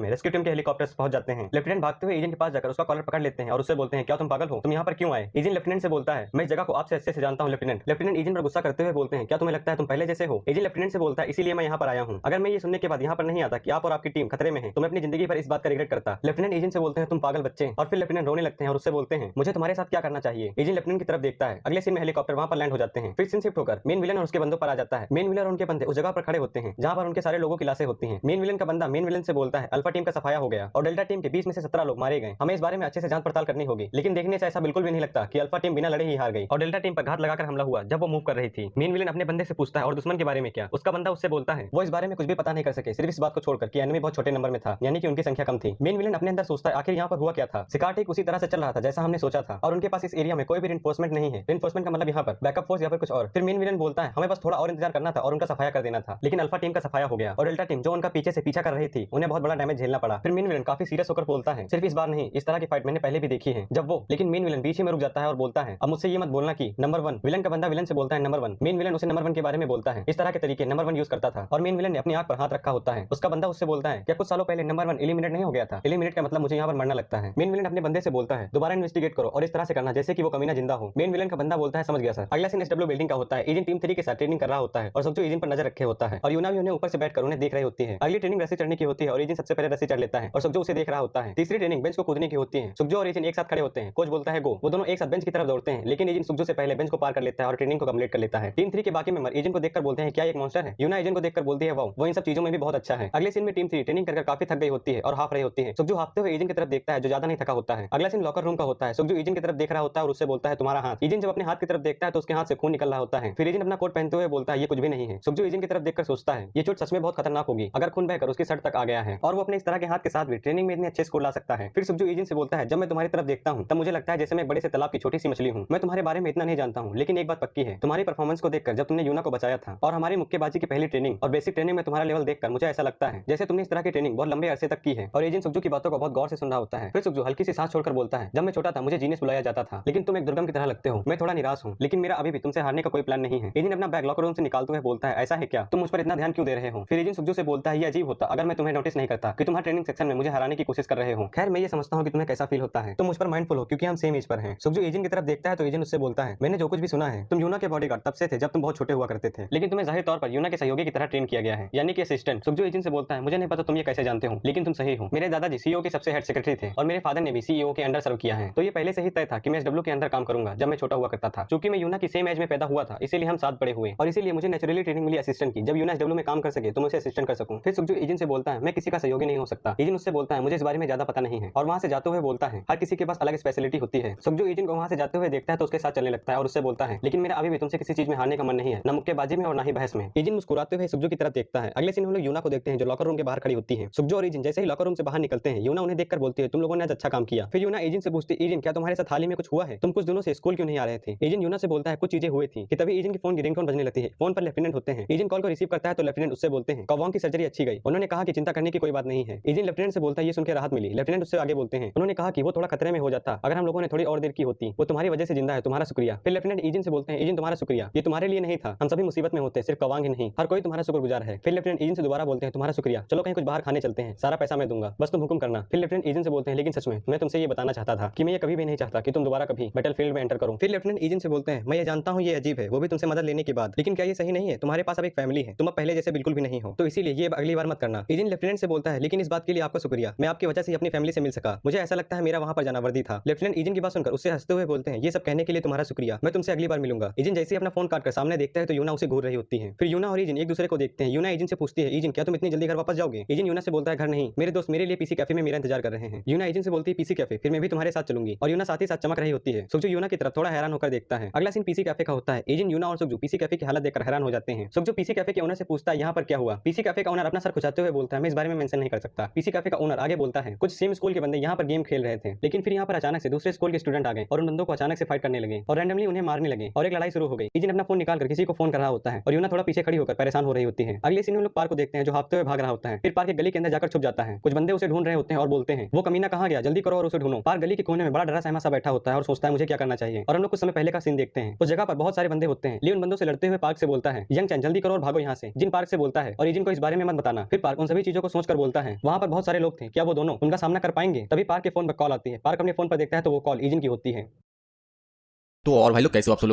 में rescue team के helicopters पहुंच जाते हैं। लेफ्टिनेंट भागते हुए एजेंट के पास जाकर उसका कॉलर पकड़ लेते हैं और उससे बोलते हैं, क्या तुम पागल हो? तुम यहाँ पर क्यों आए? एजेंट लेफ्टिनेंट से बोलता है, मैं इस जगह को आपसे अच्छे से जानता हूं लेफ्टिनेंट। लेफ्टिनेंट एजेंट पर गुस्सा करते हुए बोलते हैं, क्या तुम्हें लगता है तुम पहले जैसे हो? एजेंट लेफ्टिनेंट से बोलता है, इसीलिए मैं यहाँ पर आया हूँ। अगर मैं ये सुनने के बाद यहाँ पर नहीं आता कि आप और आपकी टीम खतरे में है तो मैं अपनी जिंदगी पर इस बात का रिग्रेट करता। लेफ्टिनेंट एजेंट से बोलते हैं, तुम पागल बच्चे। और फिर लेफ्टिनेंट रोने लगते हैं और उससे बोलते हैं, मुझे तुम्हारे साथ क्या करना चाहिए? एजेंट लेफ्टिनेंट की तरफ देखता है। अगले सीन में हेलीकॉप्टर वहां पर लैंड हो जाते हैं। फिर सीन शिफ्ट होकर मेन विलन और उसके बंदों पर आ जाता है। मेन विलन और उनके बंदे उस जगह पर खड़े होते हैं जहां पर उनके सारे लोगों की लाशें होती हैं। मेन विलन का बंदा मेन विलन से बोलता है, अल्फा टीम का सफाया हो गया और डेल्टा टीम के 20 में से 17 लोग मारे गए। हमें इस बारे में अच्छे से जांच पड़ताल करनी होगी। लेकिन देखने से ऐसा बिल्कुल भी नहीं लगता कि अल्फा टीम बिना लड़े ही हार गई और डेल्टा टीम पर घात लगाकर हमला हुआ जब वो मूव कर रही थी। मेन विलन अपने बंदे से पूछता है, और दुश्मन के बारे में क्या? उसका बंदा उससे बोलता है, वो इस बारे में कुछ भी पता नहीं कर सके, सिर्फ इस बात को छोड़कर कि एनिमी बहुत छोटे नंबर में था, यानी कि उनकी संख्या कम थी। मेन विलन अपने अंदर सोचता है, आखिर यहाँ पर हुआ क्या था? शिकार ठीक उसी तरह से चल रहा था जैसा हमने सोचा था और उनके पास इस एरिया में कोई भी रिइंफोर्समेंट नहीं है। रिइंफोर्समेंट का मतलब यहाँ पर बैकअप फोर्स या फिर कुछ और। फिर मेन विलन बोलता है, हमें बस थोड़ा और इंतजार करना था और उनका सफाया कर देना था। लेकिन अल्फा टीम का सफाया हो गया और डेल्टा टीम जो उनका पीछे से पीछा कर रही थी उन्हें बहुत बड़ा डैमेज झेलना पड़ा। फिर मेन विलन काफी सीरियस होकर बोलता है, सिर्फ इस बार नहीं, इस तरह की फाइट मैंने पहले भी देखी है जब वो। लेकिन मेन विलन बीच ही में रुक जाता है और बोलता है, अब मुझसे ये मत बोलना कि नंबर 1। विलन का बंदा विलन से बोलता है, नंबर 1। मेन विलन उसे नंबर 1 के बारे में बोलता है। इस तरह के तरीके नंबर 1 यूज करता था और मेन विलन ने अपनी आंख पर हाथ रखा होता है। उसका बंदा उससे बोलता है, क्या कुछ सालों पहले नंबर 1 एलिमिनेट नहीं हो गया था? एलिमिनेट का मतलब मुझे यहाँ पर मरना लगता है। मेन विलन अपने बंदे से बोलता है, दोबारा इन्वेस्टिगेट करो और इस तरह से करना जैसे कि वो कमीना जिंदा हो। मेन विलन का बंदा बोलता है, समझ गया सर। अगला सीन एसडब्ल्यू बिल्डिंग का होता है। एजेंट टीम 3 के साथ ट्रेनिंग कर रहा होता है और सब जो एजेंट पर नजर रखे होता है और यूना भी उन्हें ऊपर से बैठकर उन्हें देख रही होती है। अगली ट्रेनिंग रस्सी चढ़ने की होती है और एजेंट सबसे पहले रस्सी चढ़ लेता है और सब जो उसे देख रहा होता है। तीसरी ट्रेनिंग बेंच को कूदने की होती है। सुखजो और एजेंट एक साथ खड़े होते हैं। कोच बोलता है, गो। वो दोनों एक साथ बेंच की तरफ दौड़ते हैं लेकिन एजेंट सुखजो से पहले बेंच को पार कर लेता है और ट्रेनिंग को कंप्लीट कर लेता है। टीम 3 के बाकी मेंबर एजेंट को देखकर बोलते हैं, क्या एक मॉन्स्टर है? यूना एजेंट को देखकर बोलती है, वाओ, वो इन सब चीजों में भी बहुत अच्छा है। अगले सीन में टीम 3 ट्रेनिंग कर काफी थक गई होती है और हाफ रही होती है। सुखजो हाफते हुए एजेंट की तरफ देखता है जो ज्यादा नहीं थका होता है। अगला सीन लॉकर रूम का होता है। सुखजो एजेंट की तरफ देख रहा होता है और उससे बोलता है, तुम्हारा हाथ। एजेंट जब अपने हाथ की तरफ देखता है तो उसके हाथ से खून निकल रहा होता है। फिर एजेंट अपना कोट पहनते हुए बोलता है, ये कुछ भी नहीं है। सुखजो एजेंट की तरफ देखकर सोचता है, ये चोट सच में बहुत खतरनाक होगी अगर खून बहकर उसकी शर्ट तक आ गया है और वो अपने इस तरह के हाथ के साथ भी ट्रेनिंग में इतने अच्छे स्कोर ला सकता है। फिर सुखजो एजेंट से बोलता है, जब मैं तुम्हारी तरफ देखता हूँ तब मुझे लगता है जैसे मैं बड़े से तालाब की छोटी सी मछली हूँ। मैं तुम्हारे बारे में इतना नहीं जानता हूँ लेकिन एक बात पक्की है, तुम्हारी परफॉर्मेंस को देखकर जब तुमने यूना को बचाया था और हमारी मुक्केबाजी की पहली ट्रेनिंग और बेसिक ट्रेनिंग में तुम्हारा लेवल देखकर मुझे ऐसा लगता है जैसे तुमने इस तरह की ट्रेनिंग बहुत लंबे अरसे तक की है। और एजेंट सुखजो की बातों को बहुत गौर से सुन रहा होता है। फिर सुखजो हल्की सी सांस छोड़कर बोलता है, जब मैं छोटा था मुझे जीनियस बुलाया जाता था लेकिन तुम एक दुर्गम की तरह लगते हो। मैं थोड़ा निराश हूँ लेकिन मेरा अभी भी तुमसे हारने का कोई प्लान नहीं है। एजेंट अपना बैग लॉकर रूम से निकालते हुए बोलता है, ऐसा है क्या? तुम मुझ पर इतना ध्यान क्यों दे रहे हो? फिर एजेंट सुखजो से बोलता है, ये अजीब होता अगर मैं तुम्हें नोटिस नहीं करता कि तुम्हारे ट्रेनिंग सेक्शन में मुझे हराने की कोशिश कर रहे हो। खैर मैं ये समझता हूँ कि तुम्हें कैसा फील होता है। तुम मुझ पर माइंडफुल हो क्योंकि हम सेम एज पर हैं। सुखजो एजेंट की तरफ देखता है तो एजेंट उससे बोलता है, मैंने जो कुछ भी सुना है तुम यूना के बॉडीगार्ड तब से थे जब तुम बहुत छोटे हुआ करते थे लेकिन तुम्हें जाहिर तौर पर यूना के सहयोगी की तरह ट्रेन किया गया है, यानी कि असिस्टेंट। सुखजो एजेंट से बोलता है, मुझे नहीं पता तुम ये कैसे जानते हो लेकिन तुम सही हो। मेरे दादाजी सीईओ के सबसे हेड सेक्रेटरी थे और मेरे फादर ने भी सीईओ के अंडर सर्व किया है, तो ये पहले से ही तय था कि मैं एसडब्ल्यू के अंदर काम करूंगा जब मैं छोटा हुआ करता था। क्योंकि मैं यूना की सेम एज में पैदा हुआ था इसीलिए हम साथ बड़े हुए और इसीलिए मुझे नेचुरली ट्रेनिंग मिली असिस्टेंट की। जब यूना एसडब्ल्यू में काम कर सके तो मैं उसे असिस्टेंट कर सकूं। फिर सुखजो एजेंट से बोलता है, मैं किसी का सहयोगी नहीं हो सकता। एजेंट उससे बोलता है, मुझे इस बारे में ज्यादा पता नहीं है और वहां से जाते हुए बोलता है, हर किसी के पास अलग स्पेशलिटी होती है। सुखजो एजेंट को वहां से जाते हुए देखता है तो उसके साथ चलने लगता है और उससे बोलता है, लेकिन मेरा अभी भी तुमसे किसी चीज में हारने का मन नहीं है, न मुक्केबाजी में और ना ही बहस में। एजेंट मुस्कुराते हुए सुखजो की तरफ देखता है। अगले सीन हम लोग यूना को देखते हैं जो लॉकर रूम के बाहर खड़ी होती है। सुखजो और एजेंट जैसे ही लॉकर रूम से बाहर निकलते हैं यूना उन्हें देखकर बोलती है, तुम लोगों ने आज अच्छा काम किया। फिर यूना एजेंट से पूछती है, एजेंट क्या तुम्हारे साथ हाल ही में कुछ हुआ है? तुम कुछ दिनों से स्कूल क्यों नहीं आ रहे थे? एजेंट यूना से बोलता है, कुछ चीजें हुई थी कि तभी एजेंट की फोन की रिंगटोन बजने लगती है। फोन पर लेफ्टिनेंट होते हैं। एजेंट कॉल को रिसीव करता है तो लेफ्टिनेंट उससे बोलते हैं, कवांग की सर्जरी अच्छी गई। उन्होंने कहा कि चिंता करने की कोई बात नहीं है। एजेंट लेफ्टिनेंट से बोलता है, ये सुनकर राहत मिली। लेफ्टिनेंट उससे आगे बोलते हैं, उन्होंने कहा कि वो थोड़ा खतरे में हो जाता अगर हम लोगों ने थोड़ी और देर की होती। वो तुम्हारी वजह से जिंदा है, तुम्हारा शुक्रिया। फिर लेफ्टिनेंट एजेंट से बोलते हैं, एजेंट तुम्हारा शुक्रिया, ये तुम्हारे लिए नहीं था, हम सभी मुसीबत में होते, सिर्फ कवांग ही नहीं, हर कोई तुम्हारा शुक्रगुजार है। फिर लेफ्टिनेंट एजेंट से दोबारा बोलते हैं, तुम्हारा शुक्रिया, चलो कहीं कुछ बाहर खाने चलते हैं, सारा पैसा मैं दूंगा, बस तुम हुक्म करना। फिर लेफ्टिनेंट एजेंट से बोलते हैं, लेकिन सच में मैं तुमसे ये बताना चाहता था कि मैं ये कभी भी नहीं चाहता कि तुम दोबारा कभी बैटलफील्ड में एंटर करो। फिर लेफ्टिनेंट एजेंट से बोलते हैं, मैं ये जानता हूँ ये अजीब है, वो भी तुमसे मदद लेने के बाद, लेकिन क्या ये सही नहीं है? तुम्हारे पास अब एक फैमिली है, तुम अब पहले जैसे बिल्कुल भी नहीं हो, तो इसीलिए ये अगली बार मत करना। एजेंट लेफ्टिनेंट से बोलता है, लेकिन इस बात के लिए आपका शुक्रिया, मैं आपकी वजह से अपनी फैमिली से मिल सका, मुझे ऐसा लगता है मेरा वहां पर जाना वर्दी था। लेफ्टिनेंट एजेंट की बात सुनकर उससे हंसते हुए बोलते हैं, ये सब कहने के लिए तुम्हारा शुक्रिया, मैं तुमसे अगली बार मिलूंगा। एजेंट जैसे ही अपना फोन काटकर सामने देखता है तो यूना उसे घूर रही होती है। फिर यूना और एजेंट एक दूसरे को देखते हैं। यूना एजेंट से पूछती है, एजेंट क्या तुम इतनी जल्दी घर वापस जाओगे? एजेंट यूना से बोलता है, घर नहीं, मेरे दोस्त मेरे लिए पीसी कैफे में मेरा इंतजार कर रहे हैं। यूना एजेंट से बोलती है, पीसी कैफे, फिर मैं भी तुम्हारे साथ चलूंगी। और यूना साथ ही साथ चमक रही होती है। सुखजो यूना की तरफ थोड़ा हैरान होकर देखता है। अगला सीन पीसी कैफे का होता है। एजेंट यूना और सुखजो पीसी कैफे की हालत देखकर हैरान हो जाते हैं। सुखजो पीसी कैफे के ओनर से पूछता है, यहाँ पर क्या हुआ? पीसी कैफे का ओनर अपना सर खुजाते हुए बोलता है, मैं इस बारे में मेंशन नहीं कर सकता। पीसी कैफे का ओनर आगे बोलता है, कुछ सेम स्कूल के बंदे यहाँ पर गेम खेल रहे थे लेकिन फिर यहाँ पर अचानक से दूसरे स्कूल के स्टूडेंट आ गए और उन बंदों को अचानक से फाइट करने लगे और रैंडमली उन्हें मारने लगे और एक लड़ाई शुरू हो गई। एजेंट अपना फोन निकालकर किसी को फोन कर रहा होता है और यूना थोड़ा पीछे खड़ी होकर परेशान हो रही होती है। अगले सीन में लोग पार्क को देखते हैं जो भागते हुए भाग रहा होता है। फिर पार्क के गली के अंदर जाकर छुप जाता है। कुछ बंदे उसे ढूंढ रहे होते हैं और बोलते हैं, वो कमीना कहाँ गया, जल्दी करो और उसे ढूंढो। पार्क गली के कोने में बड़ा डरा सहमा सा बैठा होता है और सोचता है मुझे क्या करना चाहिए। और हम लोग कुछ समय पहले का सीन देखते हैं। उस जगह पर बहुत सारे बंदे होते हैं। ली उन बंदों से लड़ते हुए पार्क से बोलता है, यंग चैन जल्दी करो और भागो यहाँ से। जिन पार्क से बोलता है और एजेंट को इस बारे में मत बताना। फिर पार्क उन सभी चीजों को सोचकर बोलता होता है। वहाँ पर बहुत सारे लोग थे, क्या वो दोनों उनका सामना कर पाएंगे? तभी पार्क के फोन पर कॉल आती है। पार्क अपने फोन पर देखता है तो वो कॉल एजेंट की होती है। तो और भाई लोग कैसे हो आप सब लोग?